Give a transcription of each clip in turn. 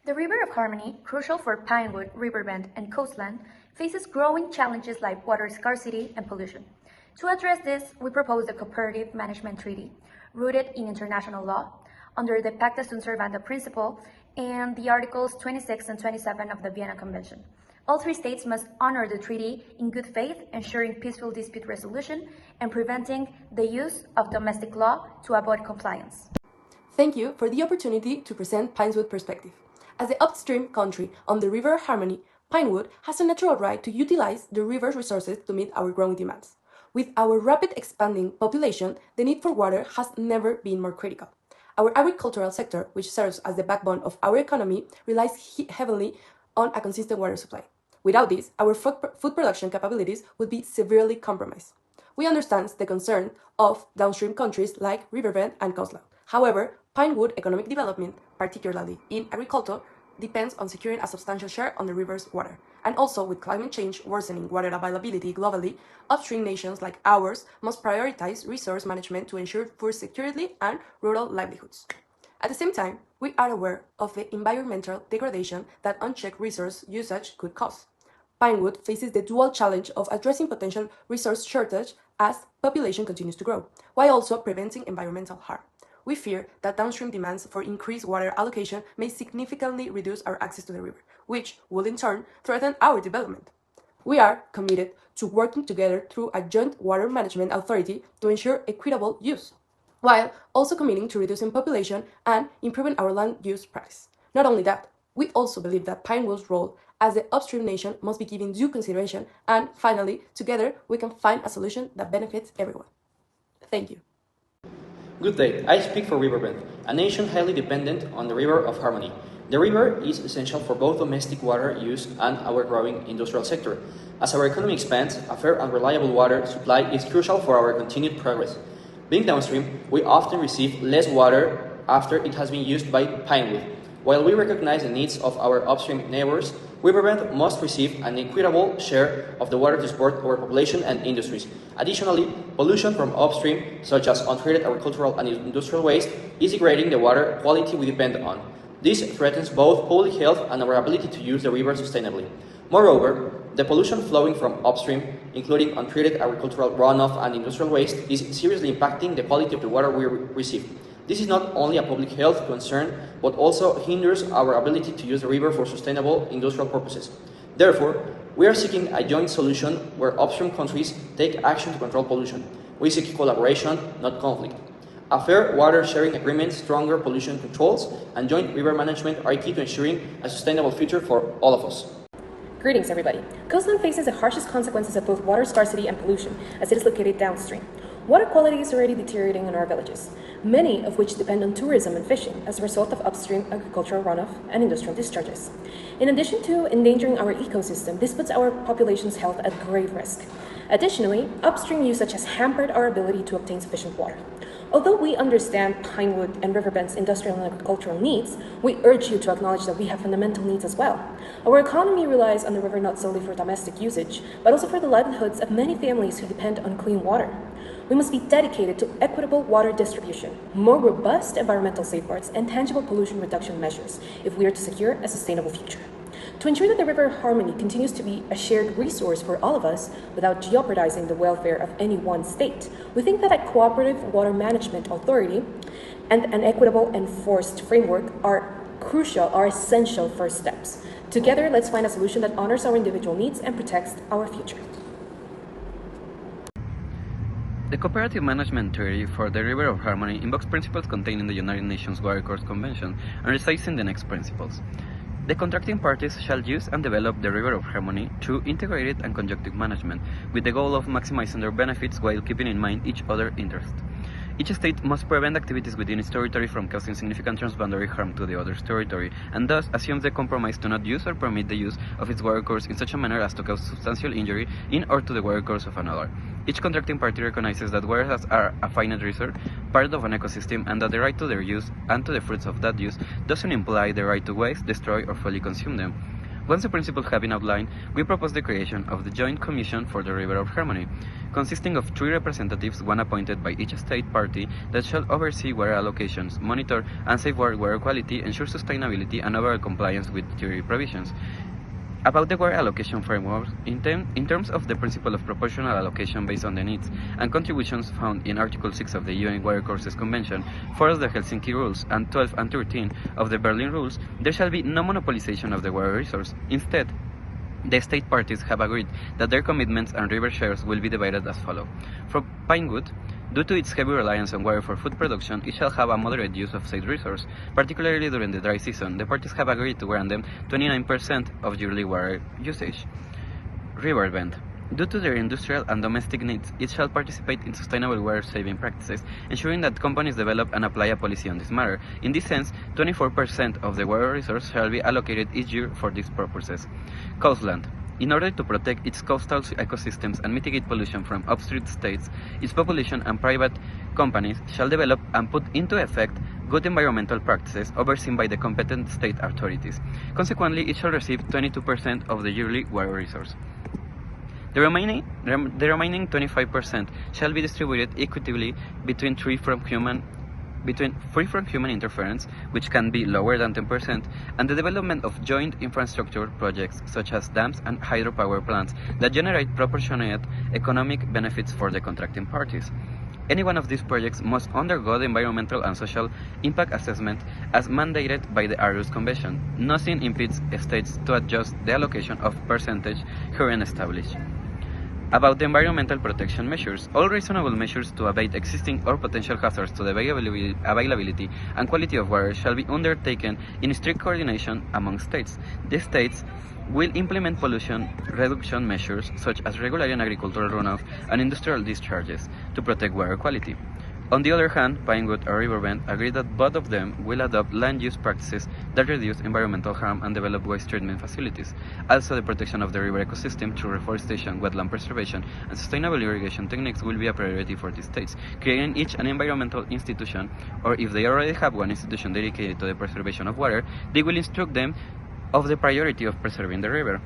The River of Harmony, crucial for Pinewood, Riverbend, and coastland, faces growing challenges like water scarcity and pollution. To address this, we propose the Cooperative Management Treaty, rooted in international law, under the Pacta Sunt Servanda principle and the Articles 26 and 27 of the Vienna Convention. All three states must honor the treaty in good faith, ensuring peaceful dispute resolution and preventing the use of domestic law to avoid compliance. Thank you for the opportunity to present Pinewood perspective. As the upstream country on the River Harmony, Pinewood has a natural right to utilize the river's resources to meet our growing demands. With our rapid expanding population, the need for water has never been more critical. Our agricultural sector, which serves as the backbone of our economy, relies heavily on a consistent water supply. Without this, our food production capabilities would be severely compromised. We understand the concern of downstream countries like Riverbend and coastline. However, Pinewood economic development, particularly in agriculture, depends on securing a substantial share on the river's water. And also, with climate change worsening water availability globally, upstream nations like ours must prioritize resource management to ensure food security and rural livelihoods. At the same time, we are aware of the environmental degradation that unchecked resource usage could cause. Pinewood faces the dual challenge of addressing potential resource shortage as population continues to grow, while also preventing environmental harm. We fear that downstream demands for increased water allocation may significantly reduce our access to the river, which will in turn threaten our development. We are committed to working together through a joint water management authority to ensure equitable use, while also committing to reducing population and improving our land use practice. Not only that, we also believe that Pinewood's role as the upstream nation must be given due consideration, and finally, together we can find a solution that benefits everyone. Thank you. Good day, I speak for Riverbend, a nation highly dependent on the River of Harmony. The river is essential for both domestic water use and our growing industrial sector. As our economy expands, a fair and reliable water supply is crucial for our continued progress. Being downstream, we often receive less water after it has been used by Pinewood. While we recognize the needs of our upstream neighbors, Riverbend must receive an equitable share of the water to support our population and industries. Additionally, pollution from upstream, such as untreated agricultural and industrial waste, is degrading the water quality we depend on. This threatens both public health and our ability to use the river sustainably. Moreover, the pollution flowing from upstream, including untreated agricultural runoff and industrial waste, is seriously impacting the quality of the water we receive. This is not only a public health concern, but also hinders our ability to use the river for sustainable industrial purposes. Therefore, we are seeking a joint solution where upstream countries take action to control pollution. We seek collaboration, not conflict. A fair water sharing agreement, stronger pollution controls, and joint river management are key to ensuring a sustainable future for all of us. Greetings, everybody. Coastland faces the harshest consequences of both water scarcity and pollution, as it is located downstream. Water quality is already deteriorating in our villages, many of which depend on tourism and fishing as a result of upstream agricultural runoff and industrial discharges. In addition to endangering our ecosystem, this puts our population's health at grave risk. Additionally, upstream usage has hampered our ability to obtain sufficient water. Although we understand Pinewood and Riverbend's industrial and agricultural needs, we urge you to acknowledge that we have fundamental needs as well. Our economy relies on the river not solely for domestic usage, but also for the livelihoods of many families who depend on clean water. We must be dedicated to equitable water distribution, more robust environmental safeguards, and tangible pollution reduction measures if we are to secure a sustainable future. To ensure that the River Harmony continues to be a shared resource for all of us without jeopardizing the welfare of any one state, we think that a cooperative water management authority and an equitable enforced framework are essential first steps. Together, let's find a solution that honors our individual needs and protects our future. The Cooperative Management Treaty for the River of Harmony invokes principles contained in the United Nations Watercourse Convention and recites in the next principles. The contracting parties shall use and develop the River of Harmony through integrated and conjunctive management, with the goal of maximizing their benefits while keeping in mind each other's interests. Each state must prevent activities within its territory from causing significant transboundary harm to the other's territory, and thus assumes the compromise to not use or permit the use of its watercourse in such a manner as to cause substantial injury in or to the watercourse of another. Each contracting party recognizes that waters are a finite resource, part of an ecosystem, and that the right to their use and to the fruits of that use doesn't imply the right to waste, destroy, or fully consume them. Once the principles have been outlined, we propose the creation of the Joint Commission for the River of Harmony, consisting of 3 representatives, one appointed by each state party, that shall oversee water allocations, monitor and safeguard water quality, ensure sustainability, and overall compliance with treaty provisions. About the water allocation framework, in terms of the principle of proportional allocation based on the needs and contributions found in Article 6 of the UN Water Courses Convention, 4 of the Helsinki Rules, and 12 and 13 of the Berlin Rules, there shall be no monopolization of the water resource. Instead, the state parties have agreed that their commitments and river shares will be divided as follows. For Pinewood, due to its heavy reliance on water for food production, it shall have a moderate use of said resource. Particularly during the dry season, the parties have agreed to grant them 29% of yearly water usage. Riverbend. Due to their industrial and domestic needs, it shall participate in sustainable water-saving practices, ensuring that companies develop and apply a policy on this matter. In this sense, 24% of the water resource shall be allocated each year for these purposes. Coastland. In order to protect its coastal ecosystems and mitigate pollution from upstream states, its population and private companies shall develop and put into effect good environmental practices overseen by the competent state authorities. Consequently, it shall receive 22% of the yearly water resource. The remaining 25% shall be distributed equitably between free from human interference, which can be lower than 10%, and the development of joint infrastructure projects such as dams and hydropower plants that generate proportionate economic benefits for the contracting parties. Any one of these projects must undergo the environmental and social impact assessment as mandated by the Aarhus Convention. Nothing impedes states to adjust the allocation of percentage herein established. About the environmental protection measures, all reasonable measures to abate existing or potential hazards to the availability and quality of water shall be undertaken in strict coordination among states. The states will implement pollution reduction measures such as regulating agricultural runoff and industrial discharges to protect water quality. On the other hand, Pinewood and Riverbend agree that both of them will adopt land use practices that reduce environmental harm and develop waste treatment facilities. Also, the protection of the river ecosystem through reforestation, wetland preservation, and sustainable irrigation techniques will be a priority for these states, creating each an environmental institution, or if they already have one institution dedicated to the preservation of water, they will instruct them of the priority of preserving the river.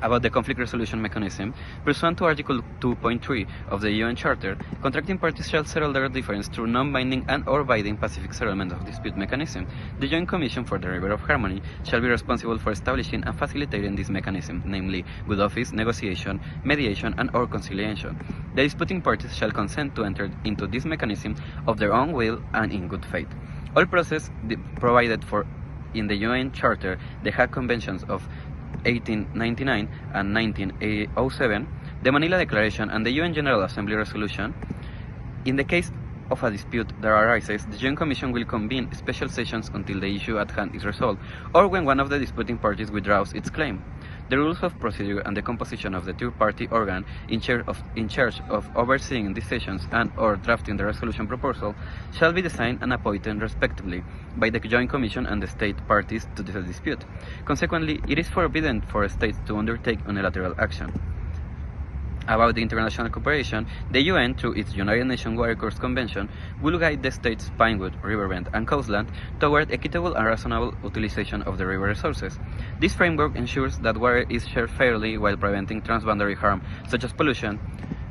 About the conflict resolution mechanism, pursuant to Article 2.3 of the UN Charter, contracting parties shall settle their difference through non-binding and/or binding pacific settlement of dispute mechanism. The Joint Commission for the River of Harmony shall be responsible for establishing and facilitating this mechanism, namely good office, negotiation, mediation, and/or conciliation. The disputing parties shall consent to enter into this mechanism of their own will and in good faith. All process provided for in the UN Charter, the Hague Conventions of 1899 and 1907, the Manila Declaration, and the UN General Assembly Resolution. In the case of a dispute that arises, the Joint Commission will convene special sessions until the issue at hand is resolved, or when one of the disputing parties withdraws its claim. The rules of procedure and the composition of the third-party organ in charge of overseeing these sessions and/or drafting the resolution proposal shall be designed and appointed respectively by the Joint Commission and the state parties to the dispute. Consequently, it is forbidden for states to undertake unilateral action. About the international cooperation, the UN, through its United Nations Water Courses Convention, will guide the states Pinewood, Riverbend, and Coastland toward equitable and reasonable utilization of the river resources. This framework ensures that water is shared fairly while preventing transboundary harm, such as pollution,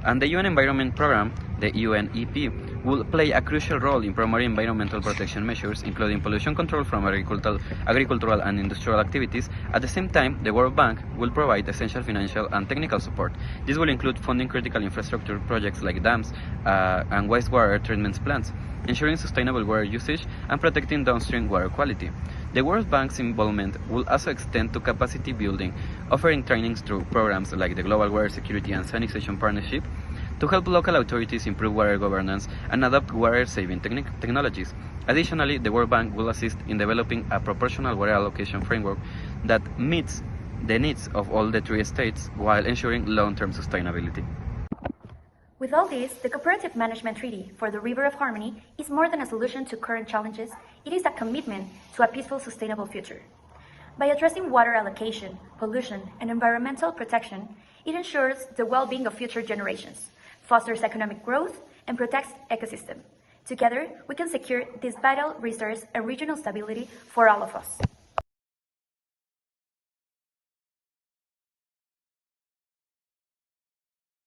and the UN Environment Programme, the UNEP, will play a crucial role in promoting environmental protection measures, including pollution control from agricultural and industrial activities. At the same time, the World Bank will provide essential financial and technical support. This will include funding critical infrastructure projects like dams and wastewater treatment plants, ensuring sustainable water usage and protecting downstream water quality. The World Bank's involvement will also extend to capacity building, offering trainings through programs like the Global Water Security and Sanitation Partnership to help local authorities improve water governance and adopt water-saving technologies. Additionally, the World Bank will assist in developing a proportional water allocation framework that meets the needs of all the 3 states while ensuring long-term sustainability. With all this, the Cooperative Management Treaty for the River of Harmony is more than a solution to current challenges, it is a commitment to a peaceful, sustainable future. By addressing water allocation, pollution, and environmental protection, it ensures the well-being of future generations, fosters economic growth, and protects ecosystem. Together, we can secure this vital resource and regional stability for all of us.